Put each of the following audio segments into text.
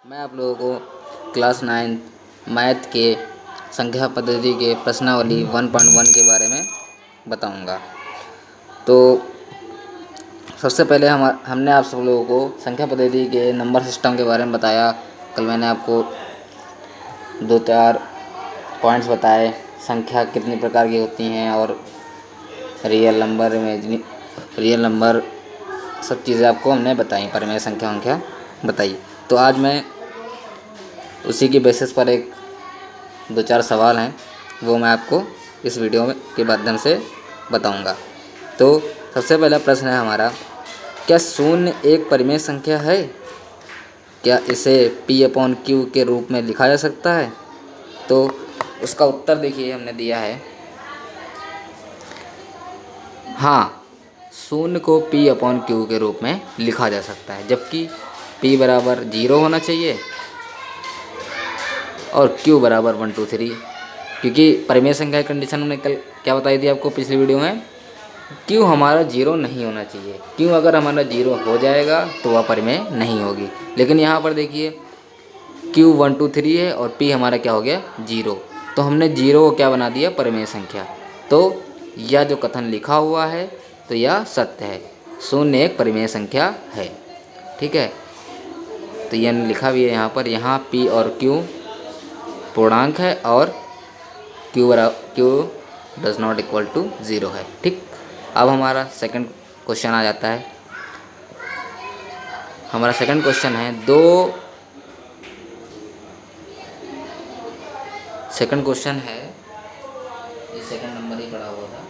मैं आप लोगों को क्लास 9 मैथ के संख्या पद्धति के प्रश्नावली 1.1 के बारे में बताऊंगा। तो सबसे पहले हमने आप सब लोगों को संख्या पद्धति के नंबर सिस्टम के बारे में बताया। कल मैंने आपको 2-4 पॉइंट्स बताए, संख्या कितनी प्रकार की होती हैं और रियल नंबर, रियल नंबर, सब चीज़ें आपको हमने बताई, परिमेय संख्या बताई। तो आज मैं उसी की बेसिस पर 2-4 सवाल हैं, वो मैं आपको इस वीडियो के माध्यम से बताऊंगा। तो सबसे पहला प्रश्न है हमारा, क्या शून्य एक परिमेय संख्या है? क्या इसे P/Q के रूप में लिखा जा सकता है? तो उसका उत्तर देखिए, हमने दिया है हाँ, शून्य को P/Q के रूप में लिखा जा सकता है, जबकि P बराबर 0 होना चाहिए और Q बराबर 1 2 3, क्योंकि परिमेय संख्या की कंडीशन हमने कल क्या बताई थी आपको पिछली वीडियो में, Q हमारा 0 नहीं होना चाहिए। Q अगर हमारा 0 हो जाएगा तो वह परिमेय नहीं होगी। लेकिन यहाँ पर देखिए Q 1 2 3 है और P हमारा क्या हो गया 0, तो हमने 0 को क्या बना दिया परिमेय संख्या। तो यह जो कथन लिखा हुआ है तो यह सत्य है, शून्य एक परिमेय संख्या है। ठीक है, तो यह लिखा भी है यहाँ पर, यहाँ P और Q पूर्णांक है और Q does not equal to 0 है। ठीक, अब हमारा सेकंड क्वेश्चन आ जाता है। हमारा सेकंड क्वेश्चन है सेकंड क्वेश्चन है, ये सेकंड नंबर ही पड़ा हुआ था,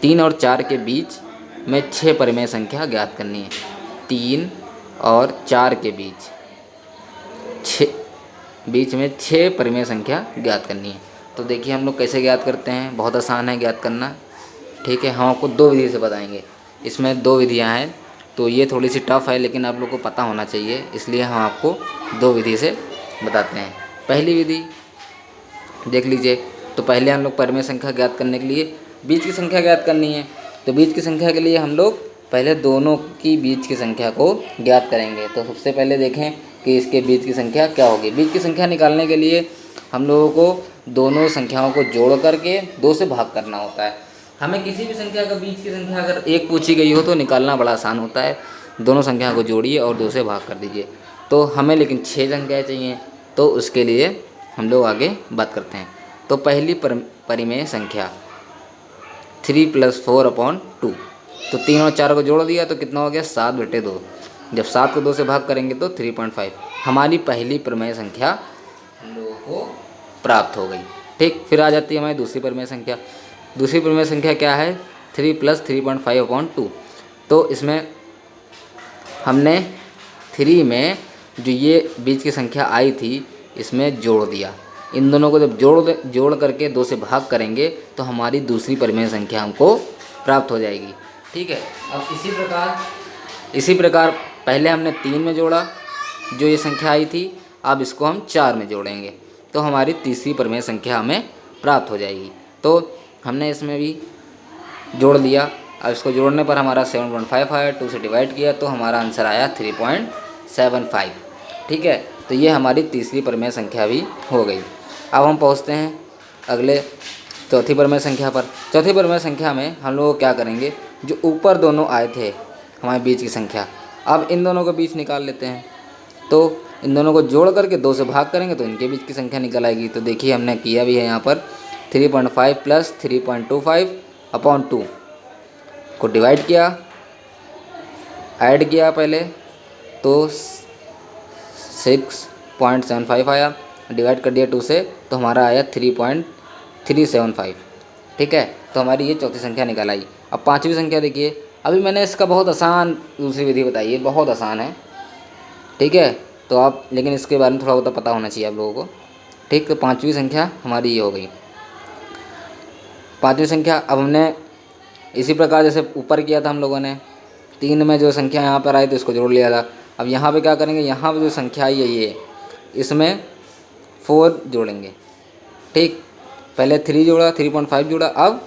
3 और 4 के बीच में 6 परिमेय संख्या ज्ञात करनी है। 3 और 4 के बीच में 6 परिमेय संख्या ज्ञात करनी है। तो देखिए हम लोग कैसे ज्ञात करते हैं, बहुत आसान है ज्ञात करना। ठीक है, हम आपको 2 विधि से बताएंगे। इसमें 2 विधियां हैं, तो ये थोड़ी सी टफ है, लेकिन आप लोग को पता होना चाहिए, इसलिए हम आपको 2 विधि से बताते हैं। पहली विधि देख लीजिए। तो पहले हम लोग परिमेय संख्या ज्ञात करने के लिए बीच की संख्या ज्ञात करनी है। तो बीच की संख्या के लिए हम लोग पहले दोनों की बीच की संख्या को ज्ञात करेंगे। तो सबसे पहले देखें कि इसके बीच की संख्या क्या होगी। बीच की संख्या निकालने के लिए हम लोगों को दोनों संख्याओं को जोड़ करके 2 से भाग करना होता है। हमें किसी भी संख्या का बीच की संख्या अगर 1 पूछी गई हो तो निकालना बड़ा आसान होता है। दोनों संख्याओं को जोड़िए और 2 से भाग कर दीजिए। तो हमें लेकिन 6 संख्याएँ चाहिए, तो उसके लिए हम लोग आगे बात करते हैं। तो पहली परिमेय संख्या 3 + 4/2। तो 3 और 4 को जोड़ दिया तो कितना हो गया 7/2। जब 7 को 2 से भाग करेंगे तो 3.5। हमारी पहली परिमेय संख्या हम लोगों को प्राप्त हो गई। ठीक, फिर आ जाती है हमारी दूसरी परिमेय संख्या। दूसरी परिमेय संख्या क्या है 3 + 3.5/2। तो इसमें हमने 3 में जो ये बीच की संख्या आई थी इसमें जोड़ दिया। इन दोनों को जब जोड़ करके 2 से भाग करेंगे तो हमारी दूसरी परिमेय संख्या हमको प्राप्त हो जाएगी। ठीक है, अब इसी प्रकार पहले हमने 3 में जोड़ा जो ये संख्या आई थी, अब इसको हम 4 में जोड़ेंगे तो हमारी तीसरी परिमेय संख्या हमें प्राप्त हो जाएगी। तो हमने इसमें भी जोड़ दिया। अब इसको जोड़ने पर हमारा 7.5 आया, 2 से डिवाइड किया तो हमारा आंसर आया 3.75। ठीक है, तो ये हमारी तीसरी परिमेय संख्या भी हो गई। अब हम पहुंचते हैं अगले चौथी परिमेय संख्या पर। चौथी परिमेय संख्या में हम लोग क्या करेंगे, जो ऊपर दोनों आए थे हमारे बीच की संख्या, अब इन दोनों के बीच निकाल लेते हैं। तो इन दोनों को जोड़ करके 2 से भाग करेंगे तो इनके बीच की संख्या निकल आएगी। तो देखिए हमने किया भी है यहाँ पर, 3.5 + 3.25/2 को डिवाइड किया, ऐड किया पहले तो 6.75 आया, डिवाइड कर दिया 2 से तो हमारा आया 3.375। ठीक है, तो हमारी ये चौथी संख्या निकल आई। अब पांचवी संख्या देखिए, अभी मैंने इसका बहुत आसान दूसरी विधि बताई है, बहुत आसान है। ठीक है, तो आप लेकिन इसके बारे में थोड़ा बहुत पता होना चाहिए आप लोगों को। ठीक, तो पांचवी संख्या हमारी ये हो गई। पांचवी संख्या अब हमने इसी प्रकार जैसे ऊपर किया था हम लोगों ने, 3 में जो संख्या यहाँ पर आई तो इसको जोड़ लिया था। अब यहाँ पे क्या करेंगे, यहाँ पे जो संख्या आई है ये, इसमें 4 जोड़ेंगे। ठीक, पहले 3 जोड़ा, 3.5 जोड़ा, अब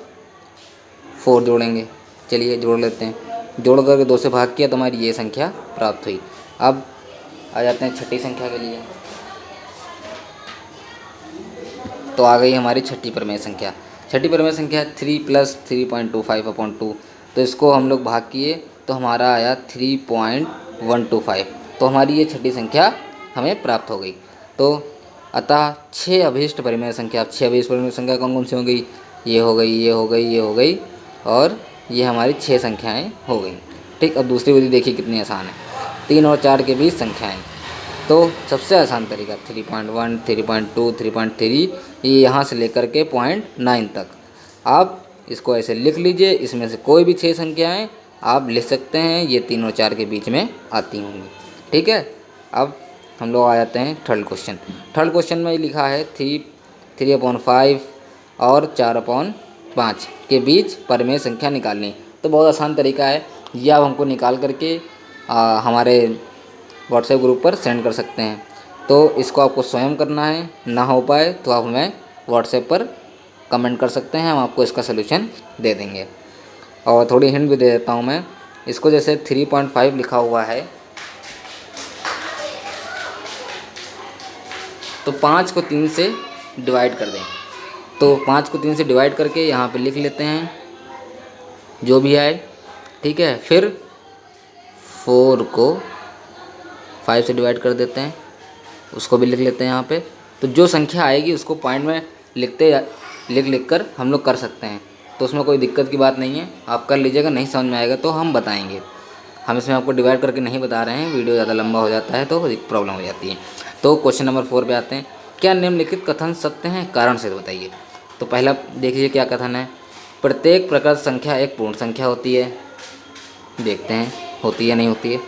4 जोड़ेंगे। चलिए जोड़ लेते हैं। जोड़ करके 2 से भाग किया तो हमारी ये संख्या प्राप्त हुई। अब आ जाते हैं छठी संख्या के लिए। तो आ गई हमारी छठी परिमेय संख्या। छठी परिमेय संख्या 3 + 3.25/2। तो इसको हम लोग भाग किए तो हमारा आया 3.125। तो हमारी ये छठी संख्या हमें प्राप्त हो गई। तो अतः 6 अभीष्ट परिमेय संख्या, अब 6 अभीष्ट परिमेय संख्या कौन कौन सी हो गई? ये हो गई, ये हो गई, ये हो गई, और ये हमारी 6 संख्याएँ हो गई। ठीक, अब दूसरी विधि देखिए कितनी आसान है। 3 और 4 के बीच संख्याएँ। तो सबसे आसान तरीका 3.1, 3.2, 3.3, ये यहाँ से लेकर के 0.9 तक आप इसको ऐसे लिख लीजिए। इसमें से कोई भी 6 संख्याएँ आप लिख सकते हैं, ये 3 और 4 के बीच में आती होंगी। ठीक है, अब हम लोग आ जाते हैं थर्ड क्वेश्चन। थर्ड क्वेश्चन में लिखा है 3/5 और 4/5 के बीच परिमेय संख्या निकालनी। तो बहुत आसान तरीका है, यह आप हमको निकाल करके हमारे व्हाट्सएप ग्रुप पर सेंड कर सकते हैं। तो इसको आपको स्वयं करना है, ना हो पाए तो आप हमें व्हाट्सएप पर कमेंट कर सकते हैं, हम आपको इसका सलूशन दे देंगे। और थोड़ी हिंट भी दे देता हूँ मैं इसको। जैसे 3.5 लिखा हुआ है तो 5 को 3 से डिवाइड कर दें। तो 5 को 3 से डिवाइड करके यहाँ पे लिख लेते हैं जो भी आए। ठीक है, फिर 4 को 5 से डिवाइड कर देते हैं, उसको भी लिख लेते हैं यहाँ पे। तो जो संख्या आएगी उसको पॉइंट में लिख कर हम लोग कर सकते हैं। तो उसमें कोई दिक्कत की बात नहीं है, आप कर लीजिएगा। नहीं समझ में आएगा तो हम बताएंगे। हम इसमें आपको डिवाइड करके नहीं बता रहे हैं, वीडियो ज़्यादा लंबा हो जाता है तो प्रॉब्लम हो जाती है। तो क्वेश्चन नंबर 4 पे आते हैं। क्या निम्नलिखित कथन सत्य हैं? कारण से बताइए। तो पहला देखिए क्या कथन है। प्रत्येक प्रकृत संख्या एक पूर्ण संख्या होती है। देखते हैं होती है नहीं होती है।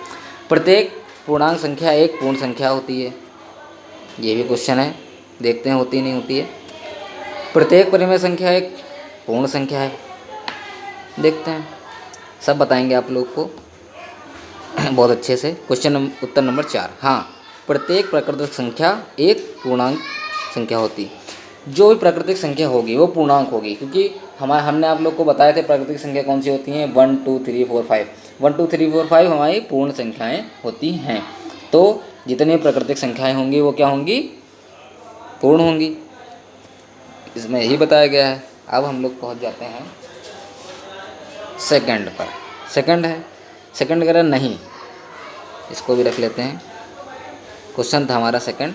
प्रत्येक पूर्णांक संख्या एक पूर्ण संख्या होती है। ये भी क्वेश्चन है, देखते हैं होती नहीं होती है। प्रत्येक परिमेय संख्या एक पूर्ण संख्या है। देखते हैं, सब बताएंगे आप लोग को बहुत अच्छे से। उत्तर नंबर 4, हाँ, प्रत्येक प्राकृतिक संख्या एक पूर्णांक संख्या होती है। जो भी प्राकृतिक संख्या होगी वो पूर्णांक होगी, क्योंकि हमने आप लोग को बताए थे प्राकृतिक संख्या कौन सी होती हैं। 1 2 3 4 5 1 2 3 4 5 हमारी पूर्ण संख्याएं होती हैं। तो जितनी प्राकृतिक संख्याएं होंगी वो क्या होंगी? पूर्ण होंगी। इसमें यही बताया गया है। अब हम लोग पहुंच जाते हैं सेकंड पर। सेकंड है, सेकंड कह रहा नहीं, इसको भी रख लेते हैं। क्वेश्चन था हमारा सेकंड।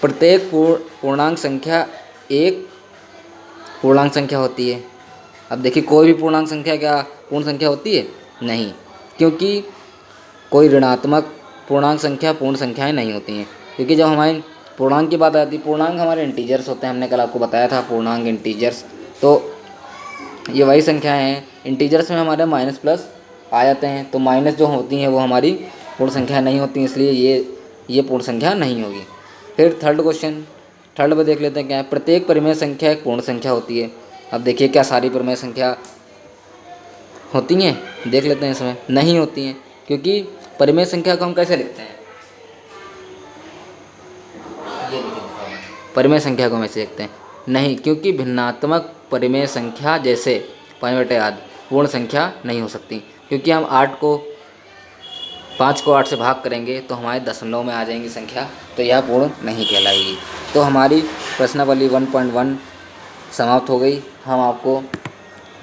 प्रत्येक पूर्णांक संख्या एक पूर्णांक संख्या होती है। अब देखिए, कोई भी पूर्णांक संख्या क्या पूर्ण संख्या होती है? नहीं, क्योंकि कोई ऋणात्मक पूर्णांक संख्या पूर्ण संख्याएं नहीं होती हैं। क्योंकि जब हमारी पूर्णांक की बात आती है, पूर्णांक हमारे इंटीजर्स होते हैं। हमने कल आपको बताया था पूर्णांक इंटीजर्स। तो ये वही संख्याएं हैं। इंटीजर्स में हमारे माइनस प्लस आ जाते हैं, तो माइनस जो होती हैं वो हमारी पूर्ण संख्या नहीं होती, इसलिए ये पूर्ण संख्या नहीं होगी। फिर थर्ड क्वेश्चन, थर्ड पे देख लेते हैं क्या है। प्रत्येक परिमेय संख्या एक पूर्ण संख्या होती है। अब देखिए, क्या सारी परिमेय संख्या होती हैं? देख लेते हैं। इसमें नहीं होती हैं, क्योंकि परिमेय संख्या को हम कैसे लिखते हैं? ये परिमेय संख्या को हम ऐसे लिखते हैं? नहीं, क्योंकि भिन्नात्मक परिमेय संख्या जैसे 5/8 पूर्ण संख्या नहीं हो सकती। क्योंकि हम 5 को 8 से भाग करेंगे तो हमारे दशमलव में आ जाएंगी संख्या, तो यह पूर्ण नहीं कहलाएगी। तो हमारी प्रश्नावली 1.1 समाप्त हो गई। हम आपको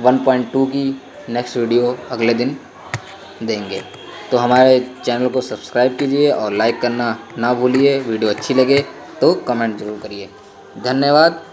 1.2 की नेक्स्ट वीडियो अगले दिन देंगे। तो हमारे चैनल को सब्सक्राइब कीजिए और लाइक करना ना भूलिए। वीडियो अच्छी लगे तो कमेंट ज़रूर करिए। धन्यवाद।